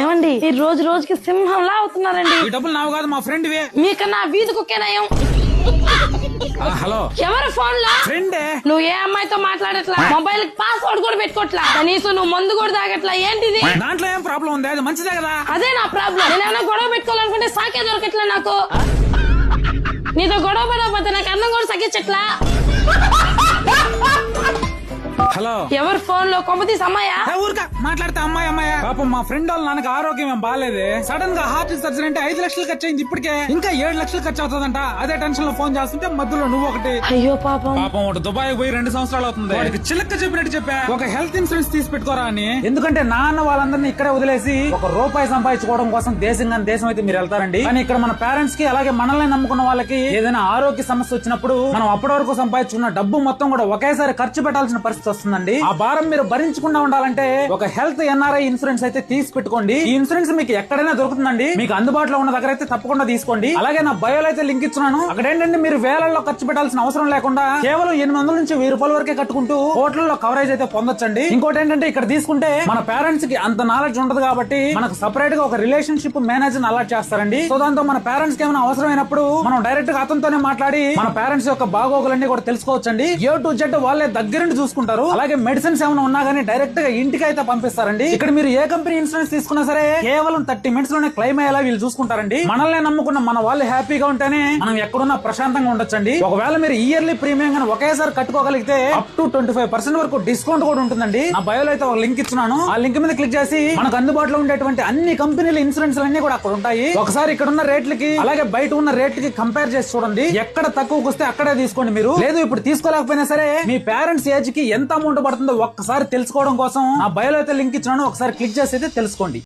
ఏమండి ఈ రోజు రోజుకి సింహంలా అవుతున్నారండి. ఈ డబ్బులు నావు కాదు మా ఫ్రెండ్ మీకన్నా వీధి కుక్కేనయం. హలో ఎవరు ఫోన్ లో? ఫ్రెండే. నువ్వు ఏ అమ్మాయితో మాట్లాడట్లా, మొబైల్ పాస్వర్డ్ కూడా పెట్టుకోవట్లా, కనీసం నువ్వు మందు కూడా తాగట్లా. ఏంటిది? దాంట్లో ఏం ప్రాబ్లం ఉంది? అది మంచిదే కదా. అదే నా ప్రాబ్లం. నేనేమైనా గొడవ పెట్టుకోవాలనుకుంటే సాకే దొరకట్లా నాకు. నీతో గొడవ పడకపోతే నాకు అన్నం కూడా సగించట్లా. హలో ఎవరు ఫోన్ లో? కొంపతీసి అమ్మాయా? ఊరిక మాట్లాడితే అమ్మాయి పాపం మా ఫ్రెండ్ వాళ్ళ నాన్నకి ఆరోగ్యం ఏం బాగాలేదు. సడన్ గా హార్ట్ సర్జరీ అంటే 5 లక్షలు ఖర్చు అయింది. ఇప్పటికే ఇంకా 7 లక్షలు ఖర్చు అవుతుందంట. అదే టెన్షన్ లో ఫోన్ చేస్తుంటే మధ్యలో నువ్వు ఒకటి. అయ్యో పాపం. ఒకటి దుబాయ్ పోయి 2 సంవత్సరాలు అవుతుంది. వాడికి చిలక్క చెప్పినట్టు చెప్పా, ఒక హెల్త్ ఇన్సూరెన్స్ తీసి పెట్టుకోరా అని. ఎందుకంటే నాన్న వాళ్ళందరినీ ఇక్కడే వదిలేసి ₹1 సంపాదించుకోవడం కోసం దేశం అయితే మీరు వెళ్తారండి. కానీ ఇక్కడ మన పేరెంట్స్ కి అలాగే మనల్ని నమ్ముకున్న వాళ్ళకి ఏదైనా ఆరోగ్య సమస్య వచ్చినప్పుడు మనం అప్పటి వరకు సంపాదించుకున్న డబ్బు మొత్తం కూడా ఒకేసారి ఖర్చు పెట్టాల్సిన పరిస్థితి వస్తుందండి. ఆ భారం మీరు భరించకుండా ఉండాలంటే ఒక హెల్త్ ఎన్ఆర్ఐ ఇన్సూరెన్స్ అయితే తీసి పెట్టుకోండి. ఈ ఇన్సూరెన్స్ మీకు ఎక్కడైనా దొరుకుతుందండి. మీకు అందుబాటులో ఉన్న దగ్గర అయితే తప్పకుండా తీసుకోండి. అలాగే నా బయోలో అయితే లింక్ ఇస్తున్నాను. అక్కడ ఏంటంటే మీరు వేలల్లో ఖర్చు పెట్టాల్సిన అవసరం లేకుండా కేవలం 800 నుంచి 1000 రూపాయల వరకే కట్టుకుంటూ కోట్లలో కవరేజ్ అయితే పొందొచ్చండి. ఇంకోటి ఏంటంటే ఇక్కడ తీసుకుంటే మన పేరెంట్స్ కి అంత నాలెడ్జ్ ఉండదు కాబట్టి మనకు సెపరేట్ గా ఒక రిలేషన్షిప్ మేనేజర్ అలాట్ చేస్తారండి. సో దాంతో మన పేరెంట్స్ కి ఏమైనా అవసరమైనప్పుడు మనం డైరెక్ట్ గా అతనితోనే మాట్లాడి మన పేరెంట్స్ యొక్క బాగోగులన్నీ కూడా తెలుసుకోవచ్చండి. A to Z వాళ్ళే దగ్గరుండి చూసుకుంటారు. అలాగే మెడిసిన్స్ ఏమైనా ఉన్నా గానీ డైరెక్ట్ గా ఇంటికి అయితే పంపిస్తారండి. ఇక్కడ మీరు ఏ కంపెనీ ఇన్సూరెన్స్ తీసుకున్నా సరే కేవలం 30 మినిట్స్ లోనే క్లెయిమ్ అయ్యేలా వీళ్ళు చూసుకుంటారండి. మనల్ని నమ్ముకున్న మన వాళ్ళు హ్యాపీగా ఉంటేనే మనం ఎక్కడున్నా ప్రశాంతంగా ఉండొచ్చండి. ఒకవేళ మీరు ఇయర్లీ ప్రీమియం గానీ ఒకేసారి కట్టుకోగలిగితే అప్ టు 25% వరకు డిస్కౌంట్ కూడా ఉంటుందండి. నా బయోలో అయితే ఒక లింక్ ఇస్తున్నాను. ఆ లింక్ మీద క్లిక్ చేసి మనకు అందుబాటులో ఉండేటువంటి అన్ని కంపెనీల ఇన్సూరెన్స్ అన్ని కూడా అక్కడ ఉంటాయి. ఒకసారి ఇక్కడ ఉన్న రేట్లకి అలాగే బయట ఉన్న రేట్లకి కంపేర్ చేసి చూడండి. ఎక్కడ తక్కువకి వస్తే అక్కడే తీసుకోండి. మీరు లేదు ఇప్పుడు తీసుకోలేకపోయినా సరే మీ పేరెంట్స్ ఏజ్ కి ఎంత అమౌంట్ పడుతుందో ఒక్కసారి తెలుసుకోవడం కోసం నా బయోలో అయితే లింక్ ఇచ్చినాను. ఒకసారి క్లిక్ చేసి అయితే తెలుసుకోండి.